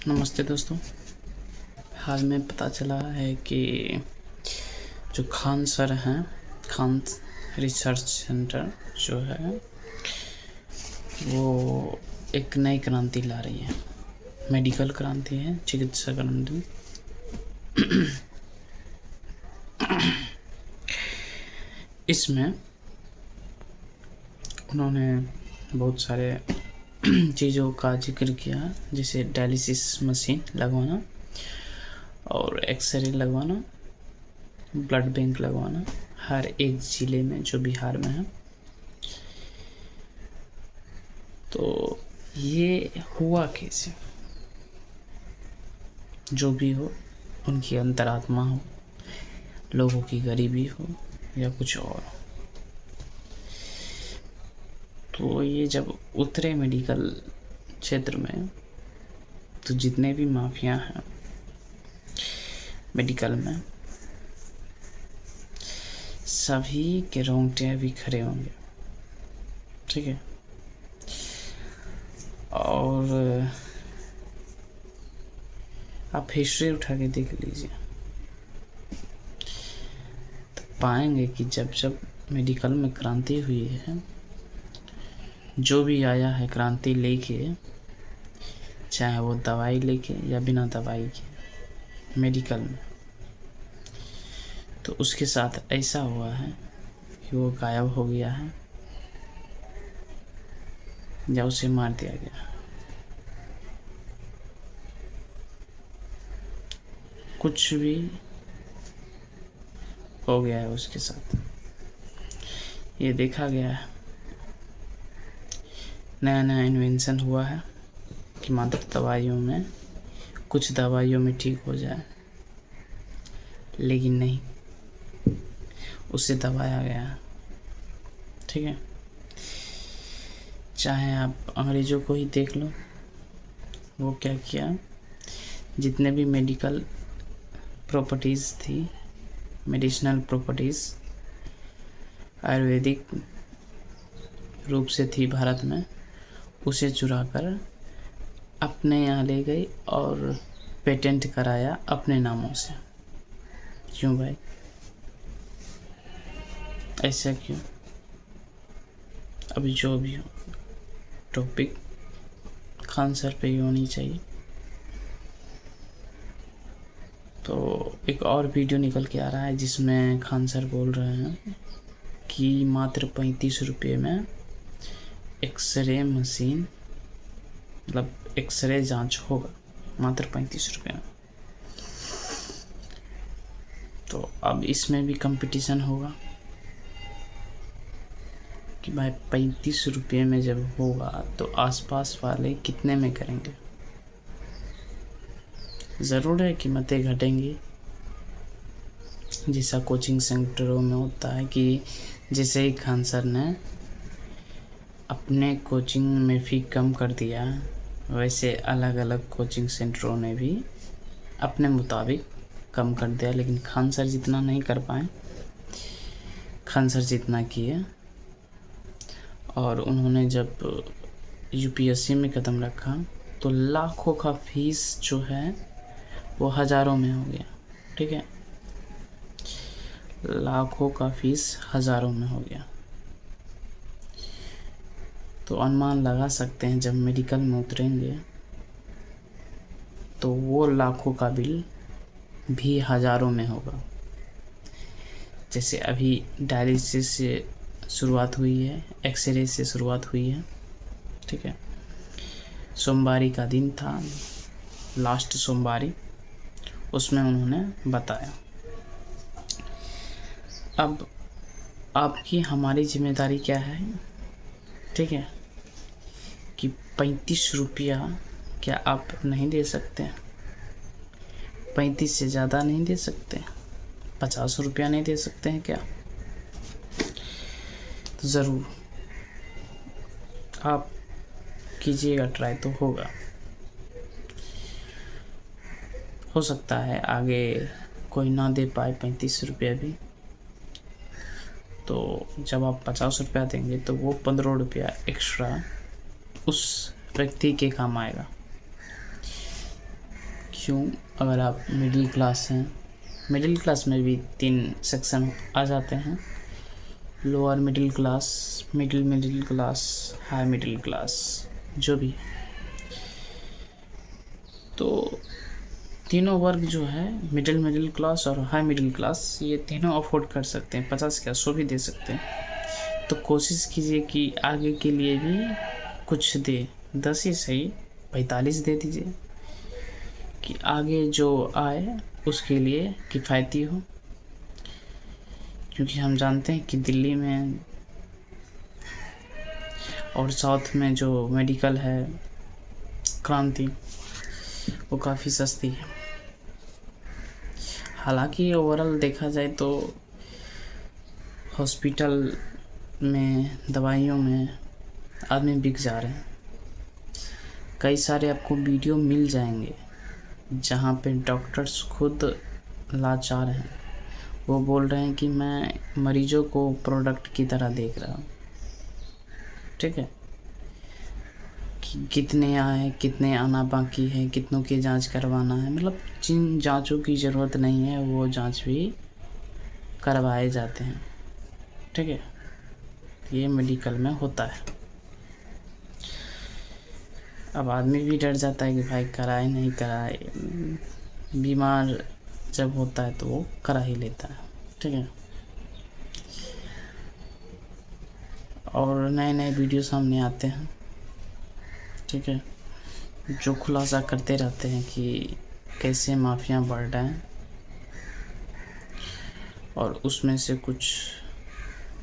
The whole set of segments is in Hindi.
नमस्ते दोस्तों। हाल में पता चला है कि जो खान सर हैं, खान रिसर्च सेंटर जो है वो एक नई क्रांति ला रही है। मेडिकल क्रांति है, चिकित्सा क्रांति। इसमें उन्होंने बहुत सारे चीज़ों का जिक्र किया, जैसे डायलिसिस मशीन लगवाना और एक्सरे लगवाना, ब्लड बैंक लगवाना हर एक ज़िले में जो बिहार में है। तो ये हुआ कैसे? जो भी हो, उनकी अंतरात्मा हो, लोगों की गरीबी हो या कुछ और। तो ये जब उतरे मेडिकल क्षेत्र में, तो जितने भी माफिया हैं मेडिकल में, सभी के रोंगटे भी खड़े होंगे। ठीक है। और आप हिस्ट्री उठा के देख लीजिए, तो पाएंगे कि जब जब मेडिकल में क्रांति हुई है, जो भी आया है क्रांति लेके, चाहे वो दवाई लेके या बिना दवाई के मेडिकल में, तो उसके साथ ऐसा हुआ है कि वो गायब हो गया है या उसे मार दिया गया। कुछ भी हो गया है उसके साथ, ये देखा गया है। नया नया इन्वेंशन हुआ है कि मात्र दवाइयों में, कुछ दवाइयों में ठीक हो जाए, लेकिन नहीं, उसे दबाया गया है। ठीक है। चाहे आप अंग्रेज़ों को ही देख लो, वो क्या किया, जितने भी मेडिकल प्रॉपर्टीज़ थी, मेडिसिनल प्रॉपर्टीज़ आयुर्वेदिक रूप से थी भारत में, उसे चुरा कर अपने यहाँ ले गई और पेटेंट कराया अपने नामों से। क्यों भाई, ऐसा क्यों? अभी जो भी हो, टॉपिक खान सर पे ही होनी चाहिए। तो एक और वीडियो निकल के आ रहा है जिसमें खान सर बोल रहे हैं कि मात्र 35 रुपये में एक्सरे मशीन, मतलब एक्सरे जांच होगा मात्र 35 रुपये में। तो अब इसमें भी कंपटीशन होगा कि भाई 35 रुपये में जब होगा तो आसपास वाले कितने में करेंगे। ज़रूर है कीमतें घटेंगी, जैसा कोचिंग सेंटरों में होता है कि जैसे ही खान सर ने अपने कोचिंग में फ़ी कम कर दिया, वैसे अलग अलग कोचिंग सेंटरों ने भी अपने मुताबिक कम कर दिया। लेकिन खान सर जितना नहीं कर पाए, खान सर जितना किए। और उन्होंने जब यूपीएससी में कदम रखा तो लाखों का फीस जो है वो हज़ारों में हो गया। ठीक है, लाखों का फीस हज़ारों में हो गया। तो अनुमान लगा सकते हैं जब मेडिकल में उतरेंगे तो वो लाखों का बिल भी हज़ारों में होगा। जैसे अभी डायलिसिस से शुरुआत हुई है, एक्सरे से शुरुआत हुई है। ठीक है, सोमवारी का दिन था, लास्ट सोमवारी, उसमें उन्होंने बताया। अब आपकी हमारी जिम्मेदारी क्या है? ठीक है, कि 35 रुपया क्या आप नहीं दे सकते? 35 से ज़्यादा नहीं दे सकते? 50 रुपया नहीं दे सकते हैं क्या? तो ज़रूर आप कीजिएगा ट्राई, तो होगा। हो सकता है आगे कोई ना दे पाए 35 रुपया भी, तो जब आप 50 रुपया देंगे तो वो 15 रुपया एक्स्ट्रा उस व्यक्ति के काम आएगा। क्यों, अगर आप मिडिल क्लास हैं, मिडिल क्लास में भी 3 सेक्शन आ जाते हैं, lower middle class, middle class, high middle class, जो भी। तो तीनों वर्ग जो है, मिडिल क्लास और हाई मिडिल क्लास, ये तीनों अफोर्ड कर सकते हैं, 50 क्या 100 भी दे सकते हैं। तो कोशिश कीजिए कि आगे के लिए भी कुछ दे, 10 ही सही, 45 दे दीजिए, कि आगे जो आए उसके लिए किफ़ायती हो। क्योंकि हम जानते हैं कि दिल्ली में और साउथ में जो मेडिकल है क्रांति, वो काफ़ी सस्ती है। हालांकि ओवरऑल देखा जाए तो हॉस्पिटल में, दवाइयों में आदमी बिक जा रहे हैं। कई सारे आपको वीडियो मिल जाएंगे जहाँ पे डॉक्टर्स खुद लाचार हैं, वो बोल रहे हैं कि मैं मरीजों को प्रोडक्ट की तरह देख रहा हूँ। ठीक है, कि कितने आए, कितने आना बाकी है, कितनों की जांच करवाना है, मतलब जिन जांचों की ज़रूरत नहीं है वो जांच भी करवाए जाते हैं। ठीक है, ये मेडिकल में होता है। अब आदमी भी डर जाता है कि भाई कराए नहीं कराए, बीमार जब होता है तो वो करा ही लेता है। ठीक है, और नए नए वीडियो सामने आते हैं। ठीक है, जो खुलासा करते रहते हैं कि कैसे माफिया बढ़ रहे हैं, और उसमें से कुछ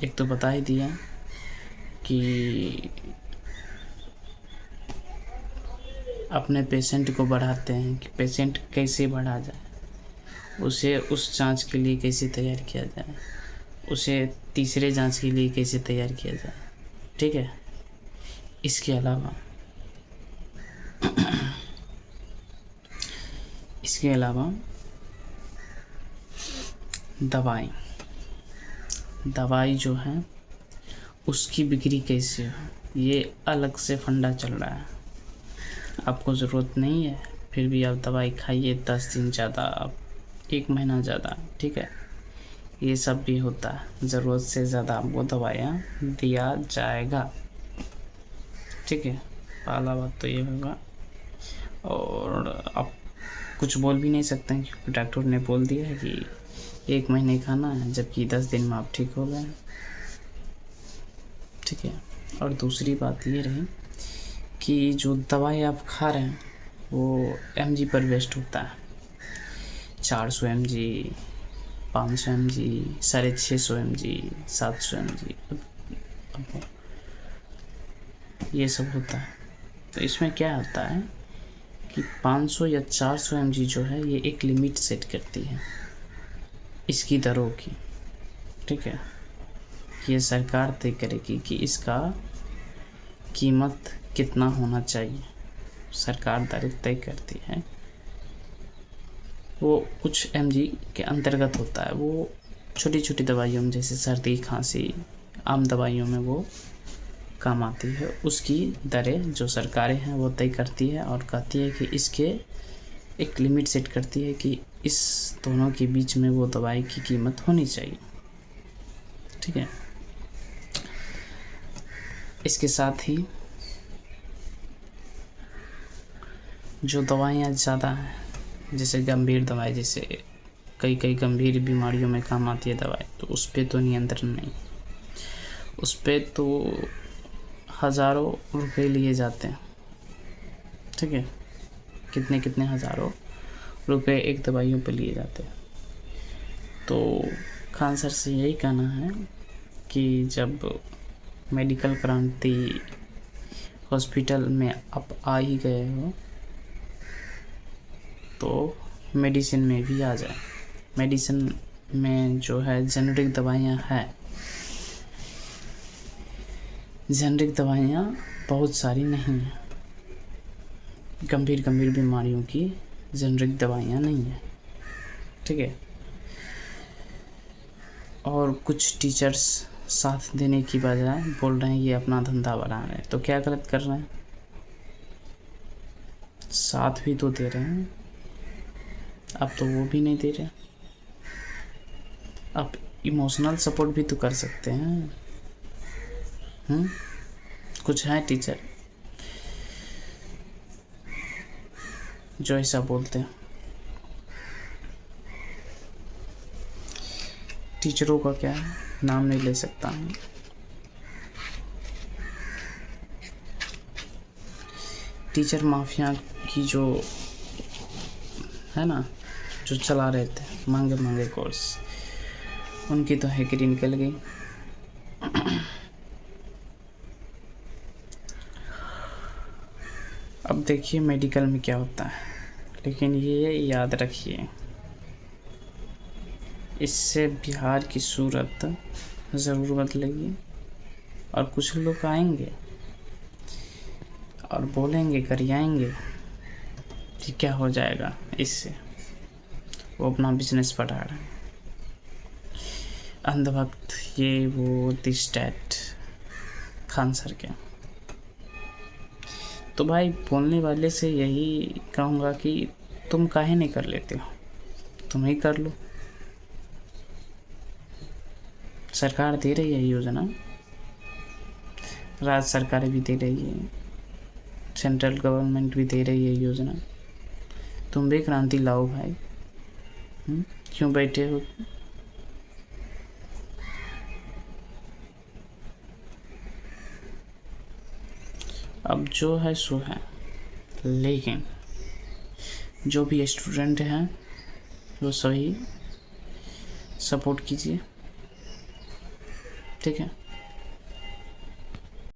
एक तो बता ही दिया कि अपने पेशेंट को बढ़ाते हैं, कि पेशेंट कैसे बढ़ा जाए, उसे उस जांच के लिए कैसे तैयार किया जाए, उसे तीसरे जांच के लिए कैसे तैयार किया जाए। ठीक है, इसके अलावा दवाई जो है उसकी बिक्री कैसे हो, ये अलग से फंडा चल रहा है। आपको ज़रूरत नहीं है फिर भी आप दवाई खाइए, 10 दिन ज़्यादा, 1 महीना ज़्यादा। ठीक है, ये सब भी होता है, ज़रूरत से ज़्यादा आपको दवाइयाँ दिया जाएगा। ठीक है, पहला बात तो ये होगा। और आप कुछ बोल भी नहीं सकते हैं क्योंकि डॉक्टर ने बोल दिया है कि 1 महीने खाना है, जबकि 10 दिन में आप ठीक हो गए। ठीक है, और दूसरी बात ये रही कि जो दवाई आप खा रहे हैं वो mg पर वेस्ट होता है, 400 mg, 500 mg, 650 mg, 700 mg, ये सब होता है। तो इसमें क्या होता है कि 500 या 400 mg जो है ये एक लिमिट सेट करती है इसकी दरों की। ठीक है, ये सरकार तय करेगी कि इसका कीमत कितना होना चाहिए, सरकार दर तय करती है। वो कुछ mg के अंतर्गत होता है, वो छोटी छोटी दवाइयों में, जैसे सर्दी खांसी, आम दवाइयों में वो काम आती है। उसकी दरें जो सरकारें हैं वो तय करती है और कहती है कि इसके एक लिमिट सेट करती है कि इस दोनों के बीच में वो दवाई की कीमत होनी चाहिए। ठीक है, इसके साथ ही जो दवाइयाँ ज़्यादा हैं, जैसे गंभीर दवाई, जैसे कई गंभीर बीमारियों में काम आती है दवाई, तो उस पर तो नियंत्रण नहीं, उस पर तो हज़ारों रुपए लिए जाते हैं। ठीक है, कितने हज़ारों रुपए एक दवाइयों पे लिए जाते हैं। तो खान सर से यही कहना है कि जब मेडिकल क्रांति हॉस्पिटल में आप आ ही गए हो तो मेडिसिन में भी आ जाए। मेडिसिन में जो है जेनरिक दवाइयाँ हैं, जेनरिक दवाइयाँ बहुत सारी नहीं हैं, गंभीर बीमारियों की जेनरिक दवाइयाँ नहीं हैं। ठीक है, और कुछ टीचर्स साथ देने की बजाय बोल रहे हैं ये अपना धंधा बढ़ा रहे हैं, तो क्या गलत कर रहे हैं, साथ भी तो दे रहे हैं। आप तो वो भी नहीं दे रहे। आप इमोशनल सपोर्ट भी तो कर सकते हैं। कुछ है टीचर जो ऐसा बोलते हैं? टीचरों का क्या है, नाम नहीं ले सकता हूँ। टीचर माफिया की जो है ना, जो चला रहे थे महंगे महंगे कोर्स, उनकी तो हैकरी निकल गई। अब देखिए मेडिकल में क्या होता है, लेकिन ये याद रखिए, इससे बिहार की सूरत ज़रूर बदलेगी। और कुछ लोग आएंगे और बोलेंगे, करियाएंगे कि क्या हो जाएगा इससे, वो अपना बिजनेस बढ़ा रहे हैं, अंधभक्त, ये वो दिस डैट, खान सर के। तो भाई बोलने वाले से यही कहूँगा कि तुम काहे नहीं कर लेते हो, तुम ही कर लो। सरकार दे रही है योजना, राज्य सरकार भी दे रही है, सेंट्रल गवर्नमेंट भी दे रही है योजना। तुम भी क्रांति लाओ भाई। क्यों बैठे हो? अब जो है सो है, लेकिन जो भी स्टूडेंट हैं वो सही सपोर्ट कीजिए, ठीक है।